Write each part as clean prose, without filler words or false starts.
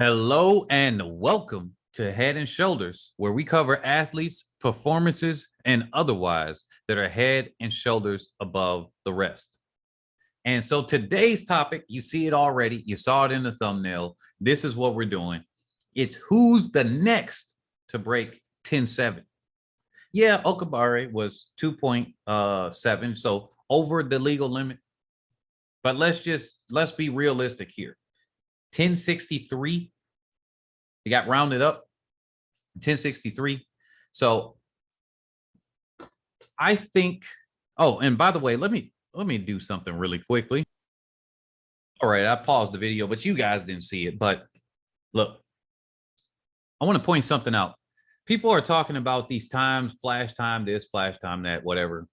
Hello and welcome to Head and Shoulders, where we cover athletes, performances, and otherwise that are head and shoulders above the rest. And so today's topic, you see it already, you saw it in the thumbnail. This is what we're doing. It's who's the next to break 10-7. Yeah, Okagbare was 2.7, so over the legal limit. But let's be realistic here. 1063. It got rounded up 1063. So I think, oh, and by the way, let me do something really quickly. All right, I paused the video, but you guys didn't see it. But look, I want to point something out. People are talking about these times, flash time this, flash time that, whatever.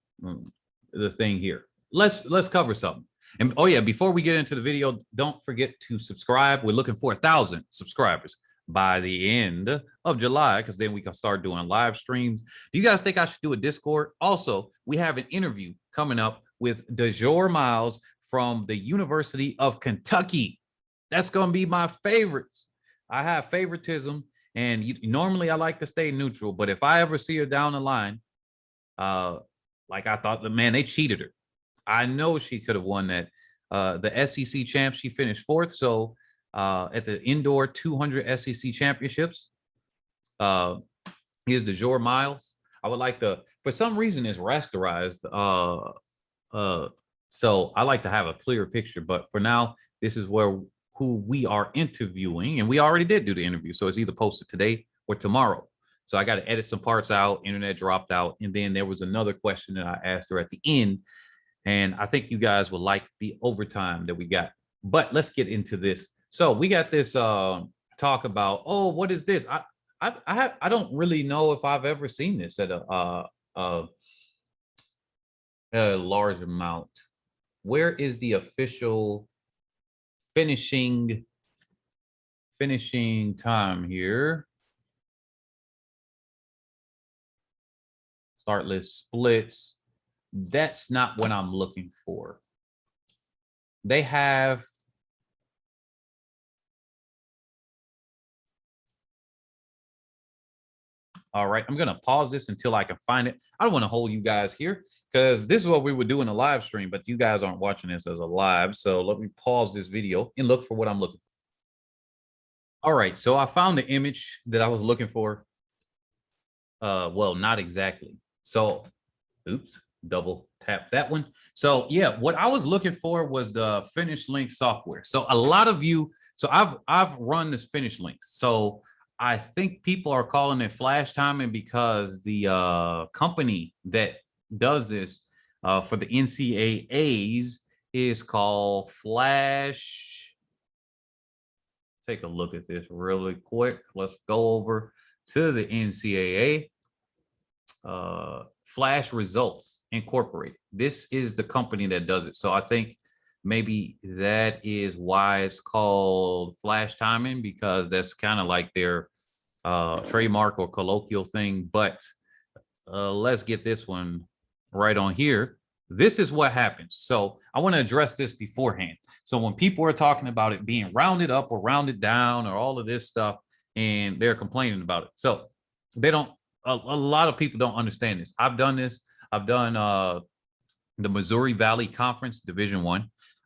The thing here. Let's cover something. And oh yeah, before we get into the video, don't forget to subscribe. We're looking for 1,000 subscribers by the end of July, because then we can start doing live streams. Do you guys think I should do a Discord? Also, we have an interview coming up with DeJour Miles from the University of Kentucky. That's going to be my favorites. I have favoritism, and normally I like to stay neutral, but if I ever see her down the line, like I thought, man, they cheated her. I know she could have won that. The SEC champ, she finished fourth. So at the indoor 200 SEC championships, here's DeJour Miles. I would like to, for some reason, it's rasterized. So I like to have a clearer picture. But for now, this is who we are interviewing. And we already did do the interview. So it's either posted today or tomorrow. So I got to edit some parts out. Internet dropped out. And then there was another question that I asked her at the end. And I think you guys will like the overtime that we got. But let's get into this. So we got this talk about, oh, what is this? I don't really know if I've ever seen this at a large amount. Where is the official finishing time here? Start list splits. That's not what I'm looking for. They have all right, I'm going to pause this until I can find it. I don't want to hold you guys here because this is what we would do in a live stream, but you guys aren't watching this as a live. So let me pause this video and look for what I'm looking for. All right, so I found the image that I was looking for. Well, not exactly. So, oops, double tap that one. So yeah, what I was looking for was the Finish Link software. So a lot of you, so I've run this Finish Link. So I think people are calling it flash timing because the company that does this for the NCAAs is called Flash. Take a look at this really quick. Let's go over to the NCAA. Flash Results Incorporated. This is the company that does it. So I think maybe that is why it's called flash timing, because that's kind of like their trademark or colloquial thing. But let's get this one right on here. This is what happens. So I want to address this beforehand. So when people are talking about it being rounded up or rounded down or all of this stuff, and they're complaining about it. So they don't, a lot of people don't understand this. I've done this. I've done the Missouri Valley Conference Division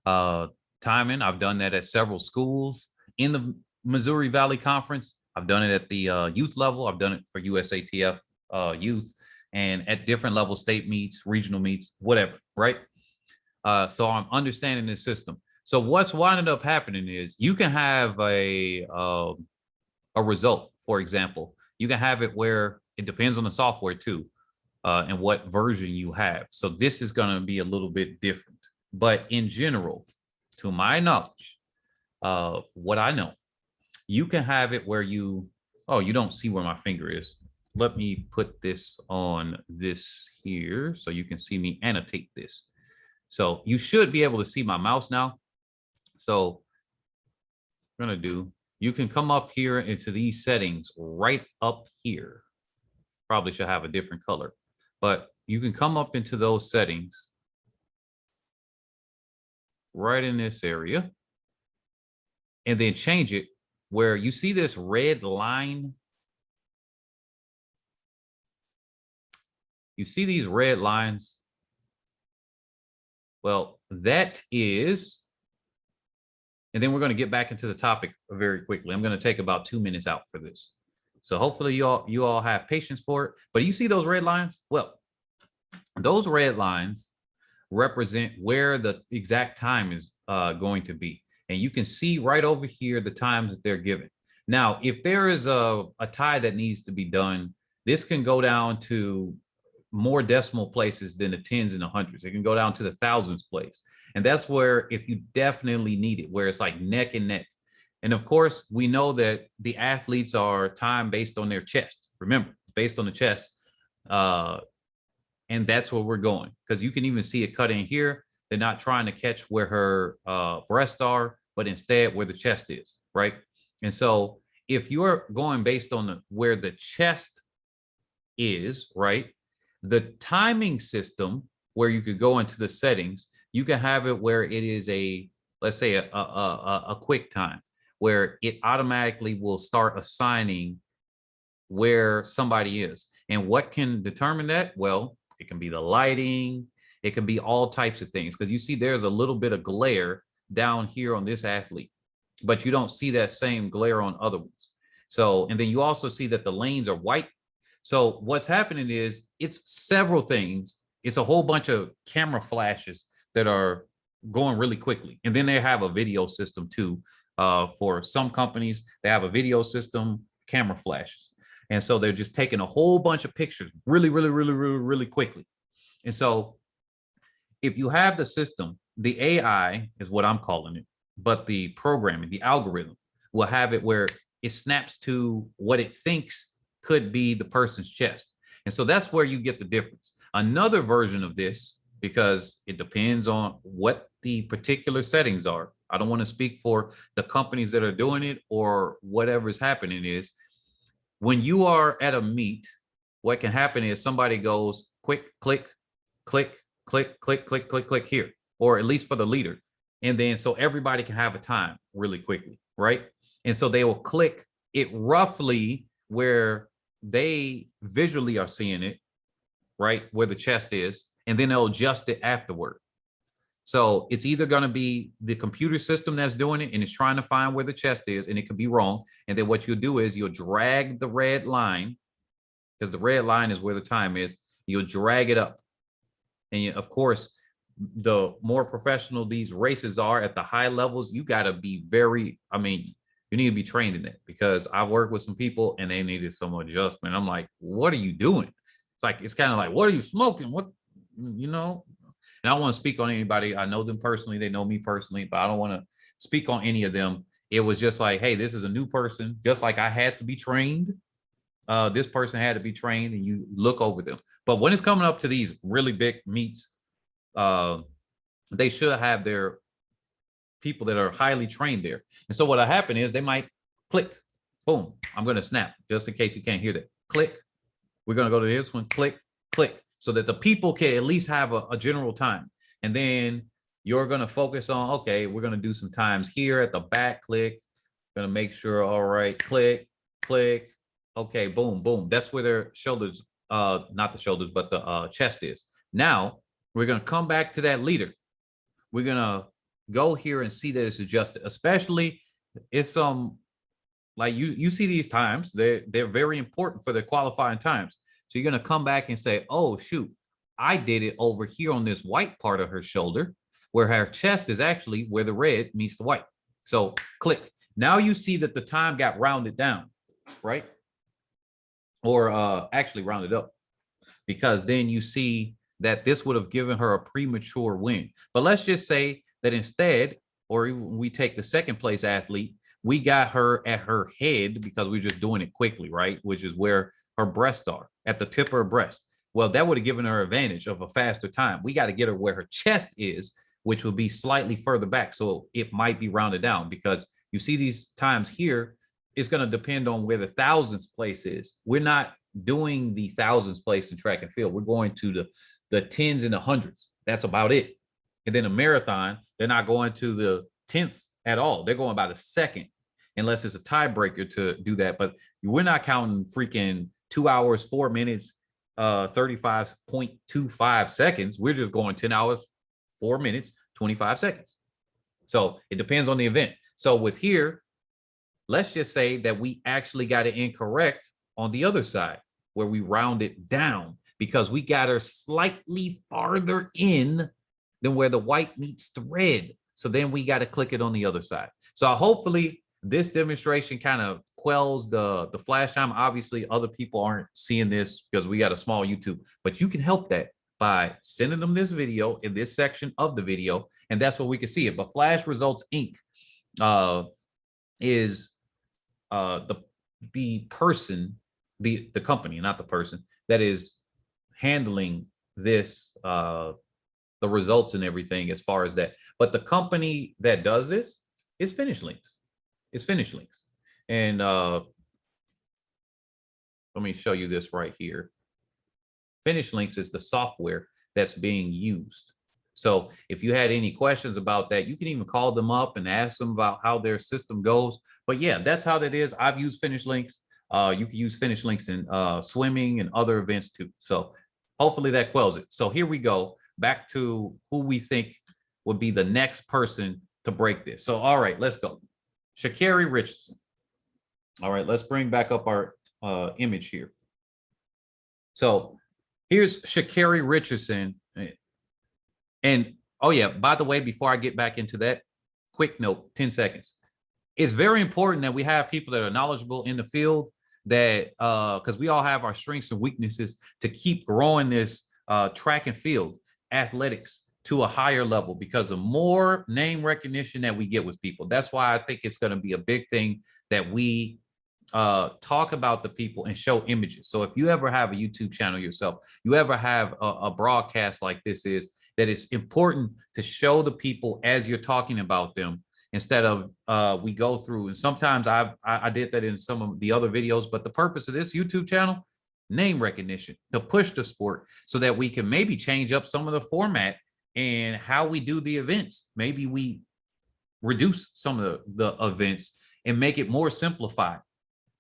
I timing. I've done that at several schools in the Missouri Valley Conference. I've done it at the youth level. I've done it for USATF youth, and at different level, state meets, regional meets, whatever, right? So I'm understanding this system. So what's winding up happening is you can have a result, for example. You can have it where it depends on the software too, and what version you have. So this is going to be a little bit different. But in general, to my knowledge, what I know, you can have it where you, oh, you don't see where my finger is. Let me put this on this here so you can see me annotate this. So you should be able to see my mouse now. So I'm going to do, you can come up here into these settings right up here. Probably should have a different color, but you can come up into those settings right in this area and then change it where you see this red line. You see these red lines? Well, that is, and then we're going to get back into the topic very quickly. I'm going to take about 2 minutes out for this. So hopefully you all have patience for it. But you see those red lines? Well, those red lines represent where the exact time is going to be. And you can see right over here the times that they're given. Now, if there is a tie that needs to be done, this can go down to more decimal places than the tens and the hundreds. It can go down to the thousands place. And that's where, if you definitely need it, where it's like neck and neck. And of course, we know that the athletes are time based on their chest. Remember, based on the chest. And that's where we're going, because you can even see it cut in here. They're not trying to catch where her breasts are, but instead where the chest is, right? And so if you're going based on where the chest is, right, the timing system where you could go into the settings, you can have it where it is let's say a quick time, where it automatically will start assigning where somebody is. And what can determine that? Well, it can be the lighting. It can be all types of things, because you see there's a little bit of glare down here on this athlete, but you don't see that same glare on other ones. So, and then you also see that the lanes are white. So what's happening is it's several things. It's a whole bunch of camera flashes that are going really quickly. And then they have a video system too. For some companies, they have a video system, camera flashes. And so they're just taking a whole bunch of pictures really quickly. And so if you have the system, the AI is what I'm calling it, but the programming, the algorithm will have it where it snaps to what it thinks could be the person's chest. And so that's where you get the difference. Another version of this, because it depends on what the particular settings are. I don't want to speak for the companies that are doing it or whatever is happening, is when you are at a meet, what can happen is somebody goes quick, click, click, click, click, click, click, click here, or at least for the leader. And then so everybody can have a time really quickly, right? And so they will click it roughly where they visually are seeing it, right? Where the chest is, and then they'll adjust it afterward. So it's either going to be the computer system that's doing it and it's trying to find where the chest is, and it could be wrong. And then what you'll do is you'll drag the red line, because the red line is where the time is. You'll drag it up. And you, of course, the more professional these races are at the high levels, you got to be very, I mean, you need to be trained in that, because I worked with some people and they needed some adjustment. I'm like, what are you doing? It's like, it's kind of like, what are you smoking? What, you know? And I don't want to speak on anybody. I know them personally. They know me personally, but I don't want to speak on any of them. It was just like, hey, this is a new person. Just like I had to be trained. This person had to be trained, and you look over them. But when it's coming up to these really big meets, they should have their people that are highly trained there. And so what'll happen is they might click, boom, I'm going to snap, just in case you can't hear that. Click. We're going to go to this one, click, click, so that the people can at least have a general time. And then you're going to focus on, okay, we're going to do some times here at the back, click, going to make sure, all right, click, click, okay, boom, boom. That's where their shoulders, not the shoulders, but the chest is. Now, we're going to come back to that leader. We're going to go here and see that it's adjusted, especially it's like you see these times, they're very important for the qualifying times. So you're going to come back and say, oh, shoot, I did it over here on this white part of her shoulder, where her chest is actually where the red meets the white. So click. Now you see that the time got rounded down, right? Or actually rounded up, because then you see that this would have given her a premature win. But let's just say that instead, or even we take the second place athlete, we got her at her head, because we're just doing it quickly, right? Which is where her breasts are, at the tip of her breast. Well, that would have given her advantage of a faster time. We got to get her where her chest is, which will be slightly further back. So it might be rounded down, because you see these times here, it's going to depend on where the thousands place is. We're not doing the thousands place in track and field. We're going to the tens and the hundreds. That's about it. And then a marathon, they're not going to the tenths at all. They're going by the second. unless it's a tiebreaker to do that. But we're not counting freaking 2 hours, 4 minutes, 35.25 seconds. We're just going 10 hours, 4 minutes, 25 seconds. So it depends on the event. So with here, let's just say that we actually got it incorrect on the other side, where we round it down because we got her slightly farther in than where the white meets the red. So then we got to click it on the other side. So hopefully this demonstration kind of quells the flash time. Obviously, other people aren't seeing this because we got a small YouTube, but you can help that by sending them this video in this section of the video, and that's where we can see it. But Flash Results Inc. Is the person, the company, not the person, that is handling this, the results and everything as far as that. But the company that does this is Finish Links. It's Finish Links. And let me show you this right here. Finish Links is the software that's being used. So if you had any questions about that, you can even call them up and ask them about how their system goes. But yeah, that's how that is. I've used Finish Links. You can use Finish Links in swimming and other events too. So hopefully that quells it. So here we go back to who we think would be the next person to break this. So, all right, let's go. Sha'Carri Richardson. All right, let's bring back up our image here. So here's Sha'Carri Richardson. And oh yeah, by the way, before I get back into that, quick note, 10 seconds. It's very important that we have people that are knowledgeable in the field, that because we all have our strengths and weaknesses, to keep growing this track and field athletics to a higher level, because the more name recognition that we get with people, that's why I think it's going to be a big thing that we talk about the people and show images. So if you ever have a YouTube channel yourself, you ever have a broadcast like this is, that it's important to show the people as you're talking about them, instead of we go through. And sometimes I did that in some of the other videos, but the purpose of this YouTube channel, name recognition, to push the sport so that we can maybe change up some of the format and how we do the events. Maybe we reduce some of the events and make it more simplified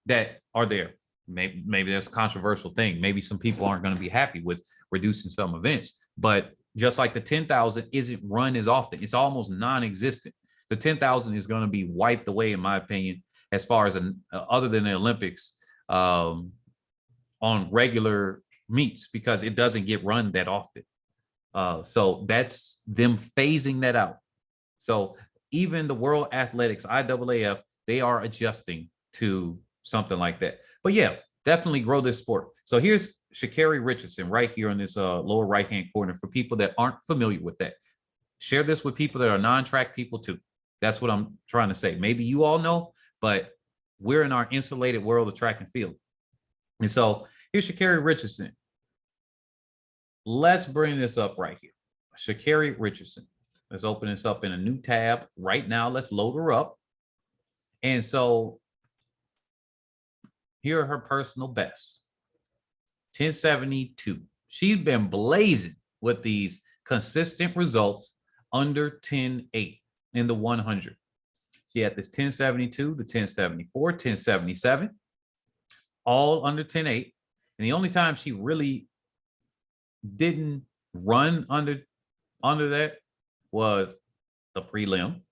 that are there. Maybe that's a controversial thing. Maybe some people aren't going to be happy with reducing some events, but just like the 10,000 isn't run as often, it's almost non-existent. The 10,000 is going to be wiped away, in my opinion, as far as other than the Olympics, on regular meets, because it doesn't get run that often. So that's them phasing that out. So even the World Athletics, IAAF, they are adjusting to something like that. But yeah, definitely grow this sport. So here's Sha'Carri Richardson right here in this lower right-hand corner for people that aren't familiar with that. Share this with people that are non-track people too. That's what I'm trying to say. Maybe you all know, but we're in our insulated world of track and field. And so here's Sha'Carri Richardson. Let's bring this up right here. Sha'Carri Richardson. Let's open this up in a new tab right now. Let's load her up. And so here are her personal bests. 1072. She's been blazing with these consistent results under 10.8 in the 100. She had this 1072, the 1074, 1077, all under 10.8. And the only time she really didn't run under that was the prelim.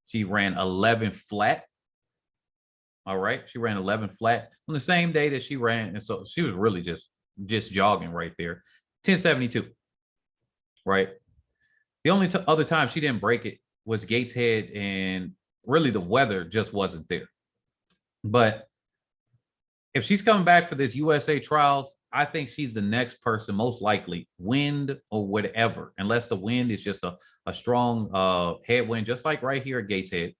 She ran 11 flat. All right, she ran 11 flat on the same day that she ran, and so she was really just jogging right there. 1072, right? The only other time she didn't break it was Gateshead, and really the weather just wasn't there. But if she's coming back for this USA trials, I think she's the next person, most likely, wind or whatever, unless the wind is just a strong headwind, just like right here at Gateshead.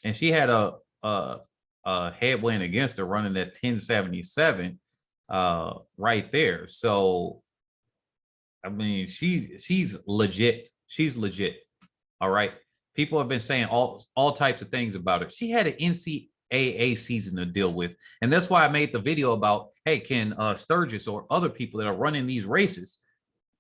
And she had a headwind against her running at 1077 right there. So I mean, she's legit. She's legit. All right. People have been saying all types of things about her. She had an NCAA season to deal with. And that's why I made the video about, hey, can Sturgis or other people that are running these races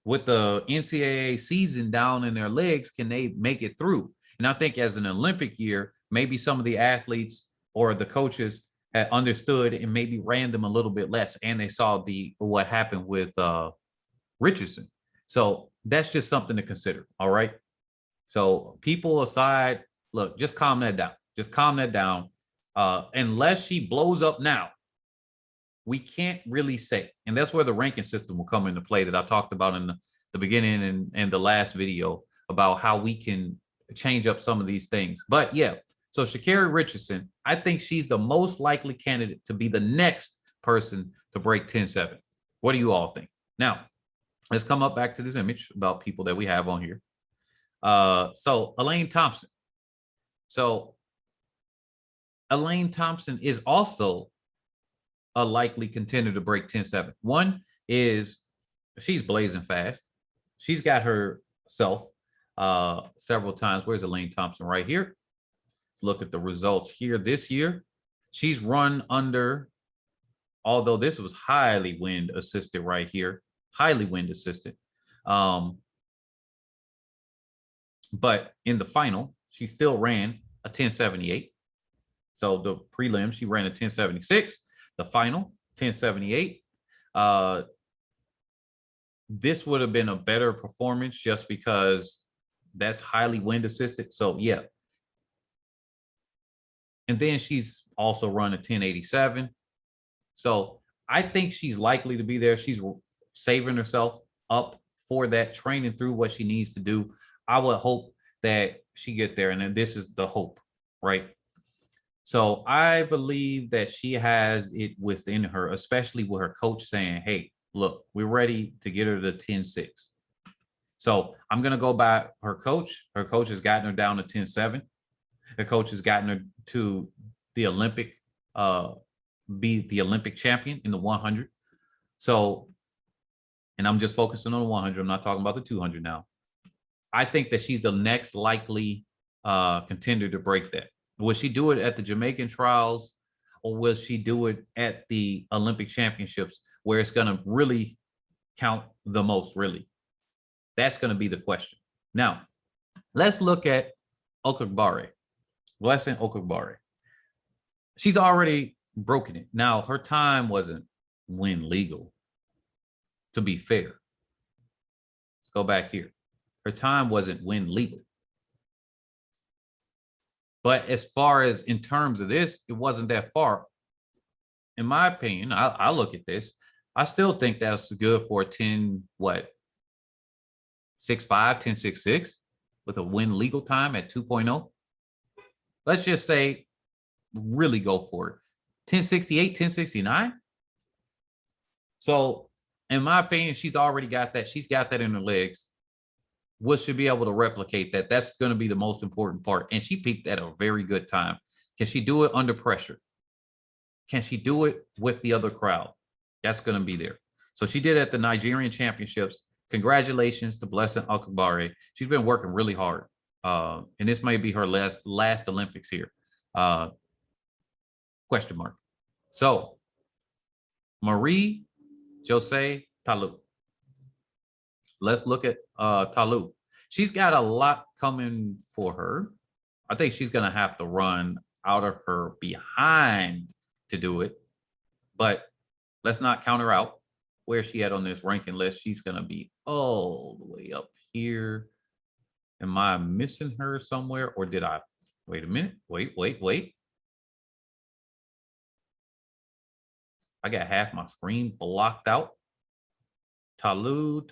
with the NCAA season down in their legs, can they make it through? And I think as an Olympic year, maybe some of the athletes or the coaches had understood and maybe ran them a little bit less, and they saw what happened with Richardson. So that's just something to consider. All right. So people aside, look, just calm that down. Just calm that down. Unless she blows up now, we can't really say. And that's where the ranking system will come into play that I talked about in the beginning and the last video about how we can change up some of these things. But yeah, so Sha'Carri Richardson, I think she's the most likely candidate to be the next person to break 10-7. What do you all think? Now, let's come up back to this image about people that we have on here. So Elaine Thompson. So Elaine Thompson is also a likely contender to break 10-7. One is she's blazing fast. She's got herself several times. Where's Elaine Thompson? Right here. Look at the results here this year. She's run under, although this was highly wind assisted right here, highly wind assisted. But in the final, she still ran a 10.78. So the prelim, she ran a 10.76. The final, 10.78. This would have been a better performance just because that's highly wind assisted. So yeah. And then she's also run a 10.87. So I think she's likely to be there. She's saving herself up for that, training through what she needs to do. I would hope that she get there. And then this is the hope, right? So I believe that she has it within her, especially with her coach saying, hey, look, we're ready to get her to 10-6. So I'm going to go by her coach. Her coach has gotten her down to 10-7. Her coach has gotten her to the Olympic, be the Olympic champion in the 100. So, and I'm just focusing on the 100. I'm not talking about the 200 now. I think that she's the next likely contender to break that. Will she do it at the Jamaican trials, or will she do it at the Olympic championships where it's going to really count the most, really? That's going to be the question. Now, let's look at Okagbare. Blessing Okagbare. She's already broken it. Now, her time wasn't win legal, to be fair. Let's go back here. Her time wasn't win legal. But as far as in terms of this, it wasn't that far. In my opinion, I look at this. I still think that's good for a 10, what? 6.5, 10.66 with a win legal time at 2.0. Let's just say really go for it. 10.68, 10.69. So in my opinion, she's already got that. She's got that in her legs. Will she be able to replicate that? That's going to be the most important part. And she peaked at a very good time. Can she do it under pressure? Can she do it with the other crowd? That's going to be there. So she did it at the Nigerian championships. Congratulations to Blessing Okagbare. She's been working really hard. And this may be her last Olympics here. Question mark. So Marie-Josée Talu. Let's look at Talu. She's got a lot coming for her. I think she's going to have to run out of her behind to do it. But let's not count her out. Where's she at on this ranking list? She's going to be all the way up here. Am I missing her somewhere? Or did I? Wait a minute. Wait. I got half my screen blocked out. Talu.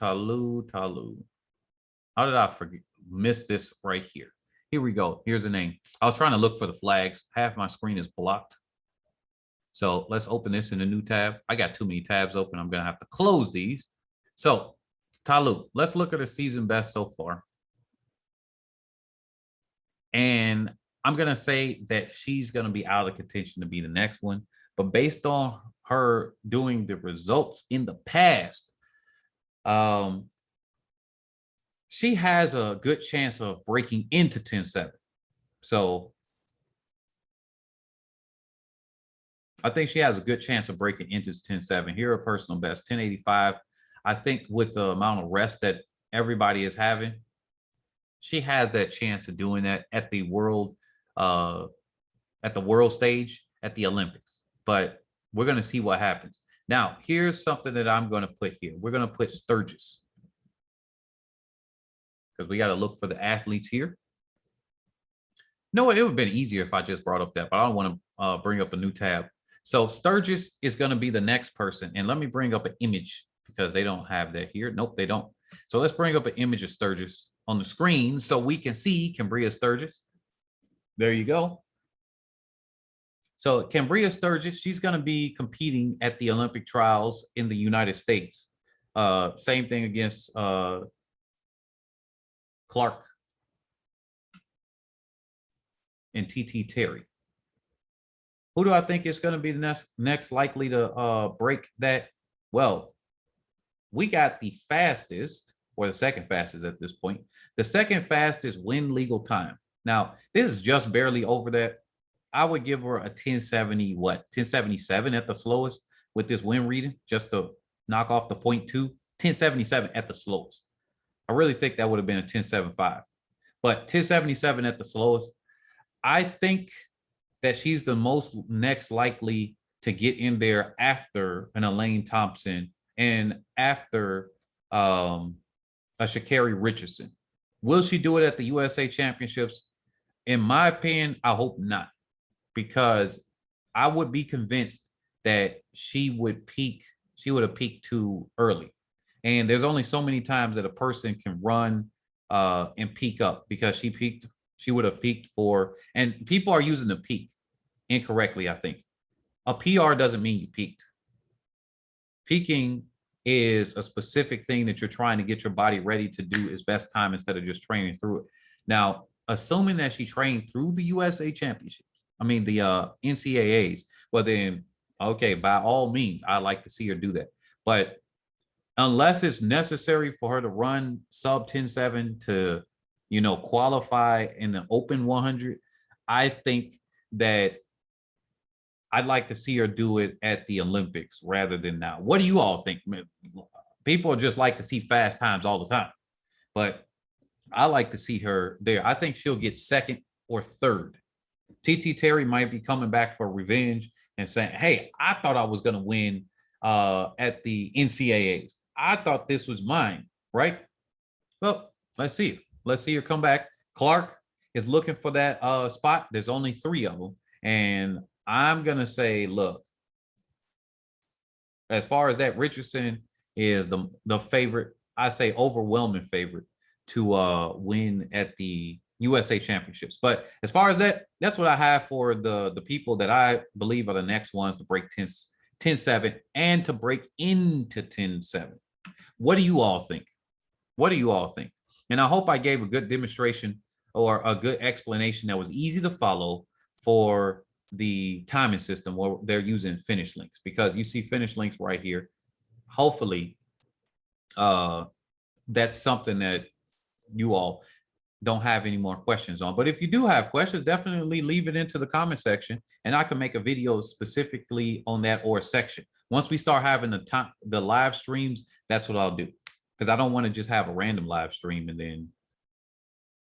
How did I miss this right here? Here we go. Here's the name. I was trying to look for the flags. Half my screen is blocked. So let's open this in a new tab. I got too many tabs open. I'm going to have to close these. So Talu, let's look at her season best so far. And I'm going to say that she's going to be out of contention to be the next one. But based on her doing the results in the past, she has a good chance of breaking into 10-7. So I think she has a good chance of breaking into 10-7. Here, her personal best, 10.85. I think with the amount of rest that everybody is having, she has that chance of doing that at the World at the world stage at the Olympics. But we're going to see what happens. Now, here's something that I'm going to put here. We're going to put Sturgis because we got to look for the athletes here. No, it would have been easier if I just brought up that, but I don't want to bring up a new tab. So Sturgis is going to be the next person. And let me bring up an image because they don't have that here. Nope, they don't. So let's bring up an image of Sturgis on the screen so we can see Cambria Sturgis. There you go. So Cambria Sturgis, she's going to be competing at the Olympic trials in the United States. Same thing against Clark and TT Terry. Who do I think is going to be the next likely to break that? Well, we got the fastest, or the second fastest at this point, the second fastest win legal time. Now, this is just barely over that. I would give her a 1070, 1077 at the slowest with this win reading, just to knock off the 0.2, 1077 at the slowest. I really think that would have been a 1075, but 1077 at the slowest. I think that she's the most next likely to get in there after an Elaine Thompson and after a Sha'Carri Richardson. Will she do it at the USA Championships? In my opinion, I hope not, because I would be convinced that she would have peaked too early. And there's only so many times that a person can run and peak up, because she would have peaked for, and people are using the peak incorrectly, I think. A PR doesn't mean you peaked. Peaking is a specific thing that you're trying to get your body ready to do its best time instead of just training through it. Now, assuming that she trained through the USA Championships, I mean the NCAAs, well then, okay, by all means, I'd like to see her do that. But unless it's necessary for her to run sub 10.7 to, qualify in the open 100, I think that I'd like to see her do it at the Olympics rather than now. What do you all think? People just like to see fast times all the time, but I like to see her there. I think she'll get second or third. TT Terry might be coming back for revenge and saying, hey, I thought I was going to win at the NCAAs. I thought this was mine, right? Well, let's see. Let's see her come back. Clark is looking for that spot. There's only 3 of them. And I'm going to say, look, as far as that, Richardson is the favorite. I say overwhelming favorite to win at the USA Championships. But as far as that, that's what I have for the people that I believe are the next ones to break 10.7 and to break into 10.7. What do you all think? What do you all think? And I hope I gave a good demonstration or a good explanation that was easy to follow for the timing system where they're using finish links, because you see finish links right here. Hopefully that's something that you all don't have any more questions on. But if you do have questions, definitely leave it into the comment section and I can make a video specifically on that or a section. Once we start having the live streams, that's what I'll do, because I don't want to just have a random live stream and then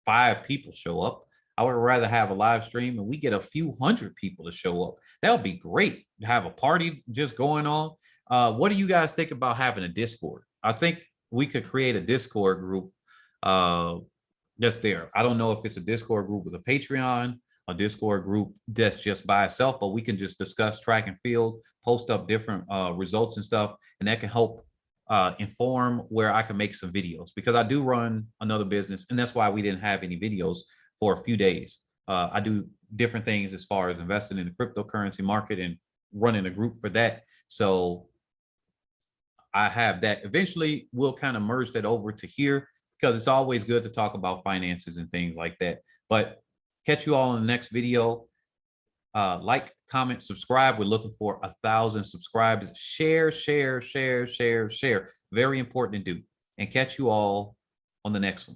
5 people show up. I would rather have a live stream and we get a few hundred people to show up. That would be great to have a party just going on. What do you guys think about having a Discord? I think we could create a Discord group just there. I don't know if it's a Discord group with a Patreon, a Discord group that's just by itself, but we can just discuss track and field, post up different results and stuff, and that can help inform where I can make some videos, because I do run another business, and that's why we didn't have any videos for a few days. I do different things as far as investing in the cryptocurrency market and running a group for that. So I have that. Eventually we'll kind of merge that over to here, because it's always good to talk about finances and things like that. But catch you all in the next video. Like, comment, subscribe. We're looking for 1,000 subscribers. Share. Very important to do. And catch you all on the next one.